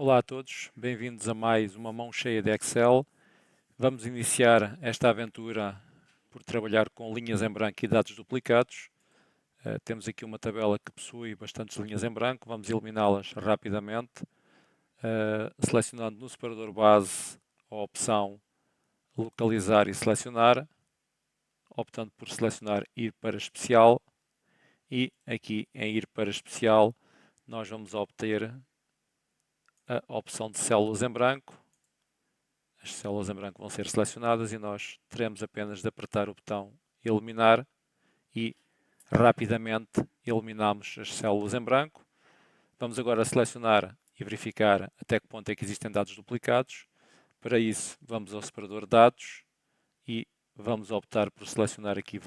Olá a todos, bem-vindos a mais uma mão cheia de Excel. Vamos iniciar esta aventura por trabalhar com linhas em branco e dados duplicados. Temos aqui uma tabela que possui bastantes linhas em branco, vamos eliminá-las rapidamente, selecionando no separador base a opção localizar e selecionar, optando por selecionar ir para especial, e aqui em ir para especial nós vamos obter a opção de células em branco. As células em branco vão ser selecionadas e nós teremos apenas de apertar o botão eliminar e rapidamente eliminamos as células em branco. Vamos agora selecionar e verificar até que ponto é que existem dados duplicados. Para isso vamos ao separador dados e vamos optar por selecionar aqui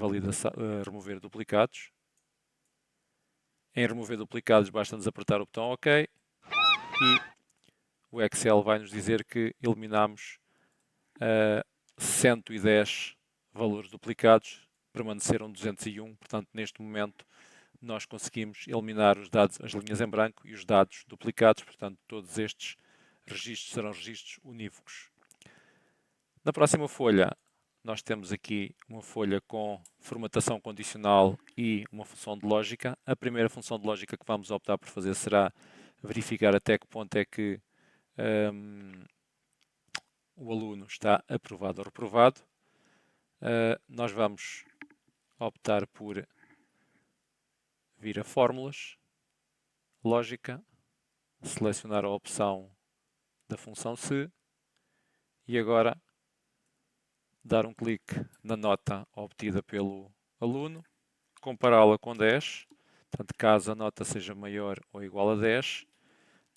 remover duplicados. Em remover duplicados basta-nos apertar o botão OK e o Excel vai nos dizer que eliminamos 110 valores duplicados, permaneceram 201, portanto neste momento nós conseguimos eliminar os dados, as linhas em branco e os dados duplicados, portanto todos estes registros serão registros unívocos. Na próxima folha nós temos aqui uma folha com formatação condicional e uma função de lógica. A primeira função de lógica que vamos optar por fazer será verificar até que ponto é que o aluno está aprovado ou reprovado. Nós vamos optar por vir a fórmulas, lógica, selecionar a opção da função se e agora dar um clique na nota obtida pelo aluno, compará-la com 10, portanto caso a nota seja maior ou igual a 10,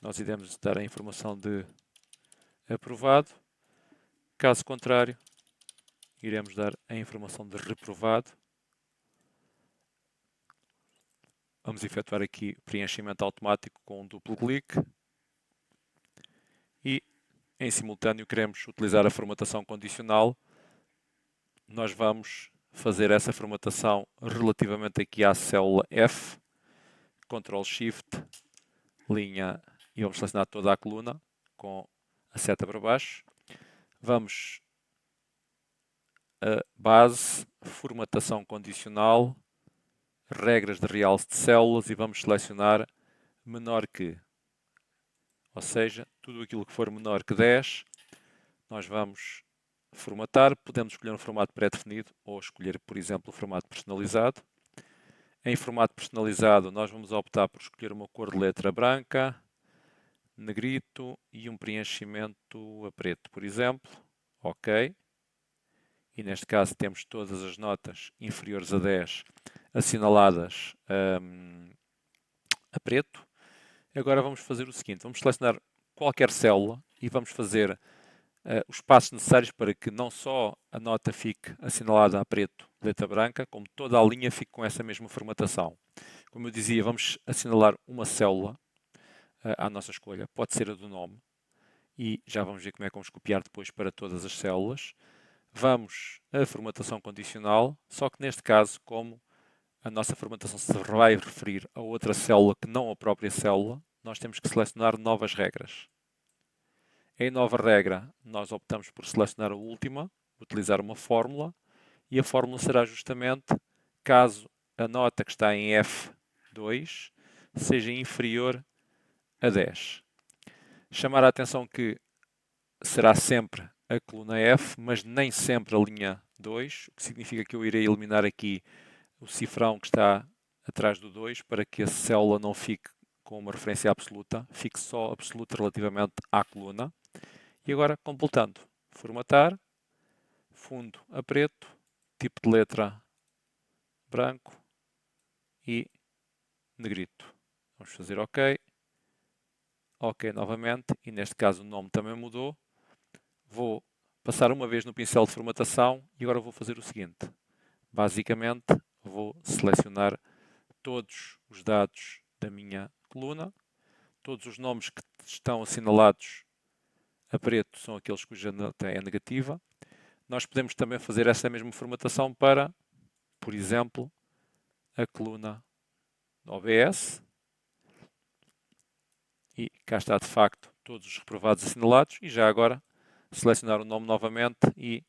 nós iremos dar a informação de aprovado, caso contrário, iremos dar a informação de reprovado. Vamos efetuar aqui o preenchimento automático com um duplo clique e, em simultâneo, queremos utilizar a formatação condicional. Nós vamos fazer essa formatação relativamente aqui à célula F, Ctrl Shift, linha, e vamos selecionar toda a coluna com a seta para baixo. Vamos a base, formatação condicional, regras de realce de células e vamos selecionar menor que, ou seja, tudo aquilo que for menor que 10, nós vamos formatar. Podemos escolher um formato pré-definido ou escolher, por exemplo, o formato personalizado. Em formato personalizado, nós vamos optar por escolher uma cor de letra branca, negrito e um preenchimento a preto, por exemplo. OK. E neste caso temos todas as notas inferiores a 10 assinaladas a preto. Agora vamos fazer o seguinte, vamos selecionar qualquer célula e vamos fazer os passos necessários para que não só a nota fique assinalada a preto, letra branca, como toda a linha fique com essa mesma formatação. Como eu dizia, vamos assinalar uma célula à nossa escolha, pode ser a do nome, e já vamos ver como é que vamos copiar depois para todas as células. Vamos à formatação condicional, só que neste caso, como a nossa formatação se vai referir a outra célula que não a própria célula, nós temos que selecionar novas regras. Em nova regra, nós optamos por selecionar a última, utilizar uma fórmula, e a fórmula será justamente caso a nota que está em F2 seja inferior a 10. Chamar a atenção que será sempre a coluna F, mas nem sempre a linha 2, o que significa que eu irei eliminar aqui o cifrão que está atrás do 2 para que a célula não fique com uma referência absoluta, fique só absoluta relativamente à coluna. E agora, completando, formatar, fundo a preto, tipo de letra branco e negrito. Vamos fazer OK. OK novamente, e neste caso o nome também mudou. Vou passar uma vez no pincel de formatação e agora vou fazer o seguinte. Basicamente, vou selecionar todos os dados da minha coluna. Todos os nomes que estão assinalados a preto são aqueles cuja nota é negativa. Nós podemos também fazer essa mesma formatação para, por exemplo, a coluna OBS. E cá está de facto todos os reprovados assinalados e já agora selecionar o nome novamente e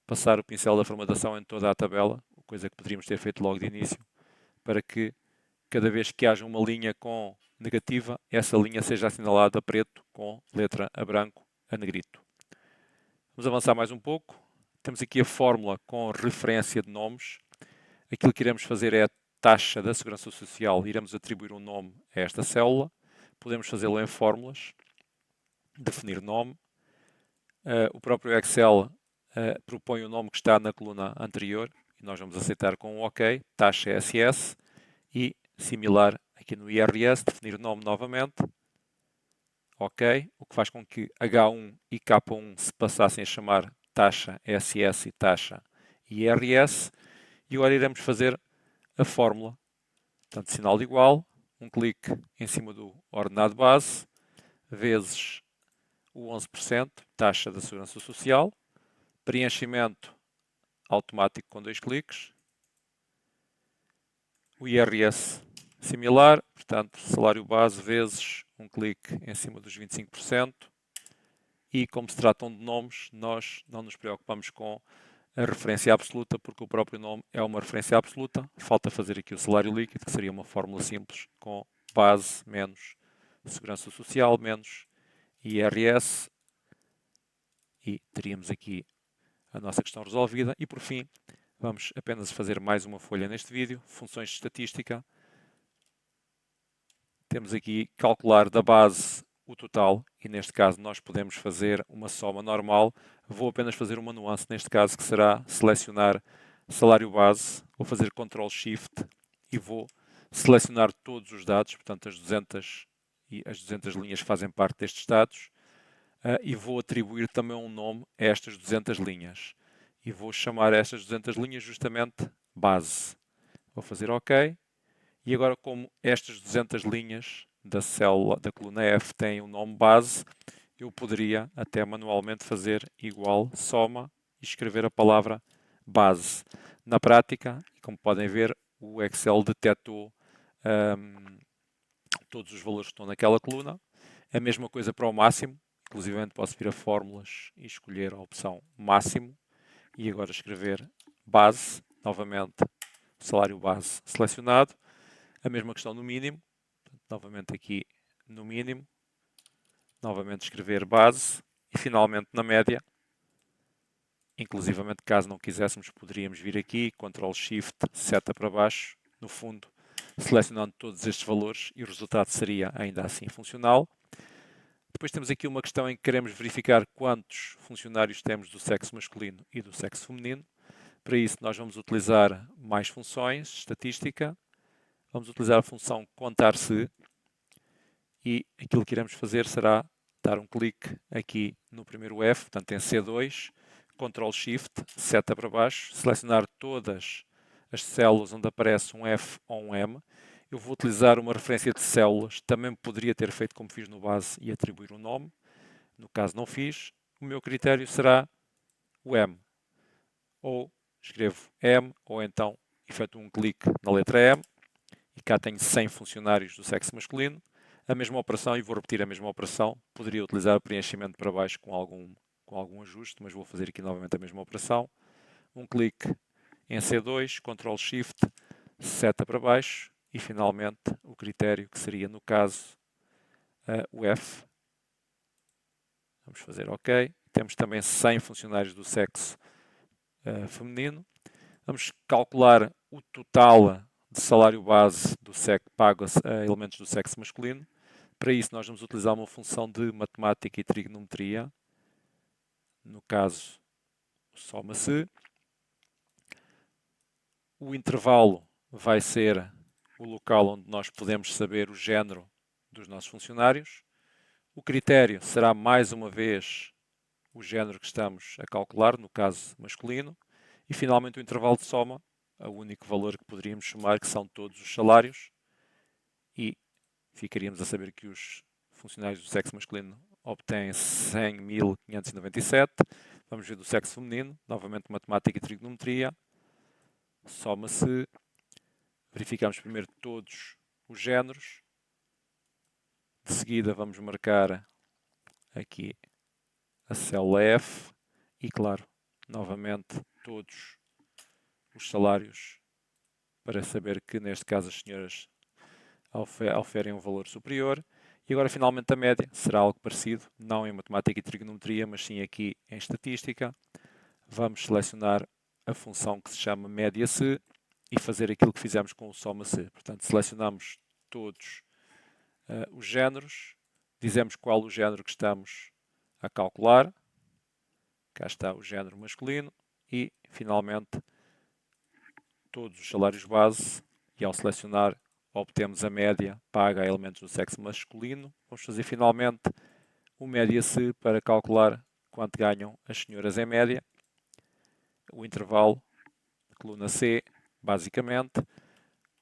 passar o pincel da formatação em toda a tabela, coisa que poderíamos ter feito logo de início, para que cada vez que haja uma linha com negativa, essa linha seja assinalada a preto com letra a branco a negrito. Vamos avançar mais um pouco. Temos aqui a fórmula com referência de nomes. Aquilo que iremos fazer é a taxa da Segurança Social. Iremos atribuir um nome a esta célula. Podemos fazê-lo em fórmulas. Definir nome. O próprio Excel propõe o nome que está na coluna anterior. E nós vamos aceitar com um OK. Taxa SS. E similar aqui no IRS, definir o nome novamente. OK. O que faz com que H1 e K1 se passassem a chamar taxa SS e taxa IRS. E agora iremos fazer a fórmula. Portanto, sinal de igual, um clique em cima do ordenado base, vezes o 11%, taxa da Segurança Social, preenchimento automático com 2 cliques, o IRS similar, portanto, salário base vezes um clique em cima dos 25%, e como se tratam de nomes, nós não nos preocupamos com a referência absoluta, porque o próprio nome é uma referência absoluta. Falta fazer aqui o salário líquido, que seria uma fórmula simples, com base menos Segurança Social, menos IRS, e teríamos aqui a nossa questão resolvida. E por fim, vamos apenas fazer mais uma folha neste vídeo, funções de estatística. Temos aqui calcular da base o total, e neste caso nós podemos fazer uma soma normal. Vou apenas fazer uma nuance neste caso, que será selecionar salário base, vou fazer Ctrl Shift e vou selecionar todos os dados, portanto as 200 linhas fazem parte destes dados, e vou atribuir também um nome a estas 200 linhas. E vou chamar estas 200 linhas justamente base. Vou fazer OK. E agora, como estas 200 linhas da célula da coluna F têm o nome base, eu poderia até manualmente fazer igual soma e escrever a palavra base. Na prática, como podem ver, o Excel detectou todos os valores que estão naquela coluna. A mesma coisa para o máximo, inclusive posso vir a fórmulas e escolher a opção máximo e agora escrever base, novamente salário base selecionado. A mesma questão no mínimo, novamente aqui no mínimo, novamente escrever base e finalmente na média. Inclusivamente, caso não quiséssemos, poderíamos vir aqui, Ctrl Shift, seta para baixo, no fundo, selecionando todos estes valores e o resultado seria ainda assim funcional. Depois temos aqui uma questão em que queremos verificar quantos funcionários temos do sexo masculino e do sexo feminino. Para isso, nós vamos utilizar mais funções, estatística. Vamos utilizar a função contar-se e aquilo que iremos fazer será dar um clique aqui no primeiro F, portanto em C2, Ctrl Shift, seta para baixo, selecionar todas as células onde aparece um F ou um M. Eu vou utilizar uma referência de células, também poderia ter feito como fiz no base e atribuir um nome. No caso não fiz, o meu critério será o M. Ou escrevo M, ou então efetuo um clique na letra M, e cá tenho 100 funcionários do sexo masculino. A mesma operação, e vou repetir a mesma operação, poderia utilizar o preenchimento para baixo com algum ajuste, mas vou fazer aqui novamente a mesma operação. Um clique em C2, Ctrl Shift, seta para baixo e finalmente o critério que seria no caso o F. Vamos fazer OK. Temos também 100 funcionários do sexo feminino. Vamos calcular o total de salário base do sexo pago a elementos do sexo masculino. Para isso nós vamos utilizar uma função de matemática e trigonometria. No caso, soma-se. O intervalo vai ser o local onde nós podemos saber o género dos nossos funcionários. O critério será mais uma vez o género que estamos a calcular, no caso masculino. E finalmente o intervalo de soma, o único valor que poderíamos somar, que são todos os salários. E ficaríamos a saber que os funcionários do sexo masculino obtêm 100.597. Vamos ver do sexo feminino, novamente matemática e trigonometria. Soma-se. Verificamos primeiro todos os géneros. De seguida vamos marcar aqui a célula F e, claro, novamente todos os salários para saber que, neste caso, as senhoras oferem um valor superior. E agora, finalmente, a média será algo parecido, não em matemática e trigonometria, mas sim aqui em estatística. Vamos selecionar a função que se chama média-se e fazer aquilo que fizemos com o soma-se. Portanto, selecionamos todos os géneros, dizemos qual o género que estamos a calcular. Cá está o género masculino e, finalmente, todos os salários base e ao selecionar obtemos a média paga a elementos do sexo masculino. Vamos fazer finalmente o média-se para calcular quanto ganham as senhoras em média. O intervalo, coluna C, basicamente.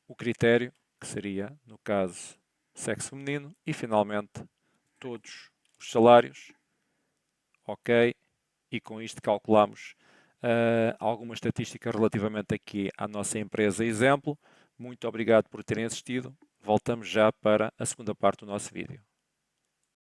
O critério, que seria, no caso, sexo feminino. E finalmente todos os salários. Ok. E com isto calculamos alguma estatística relativamente aqui à nossa empresa exemplo. Muito obrigado por terem assistido. Voltamos já para a segunda parte do nosso vídeo.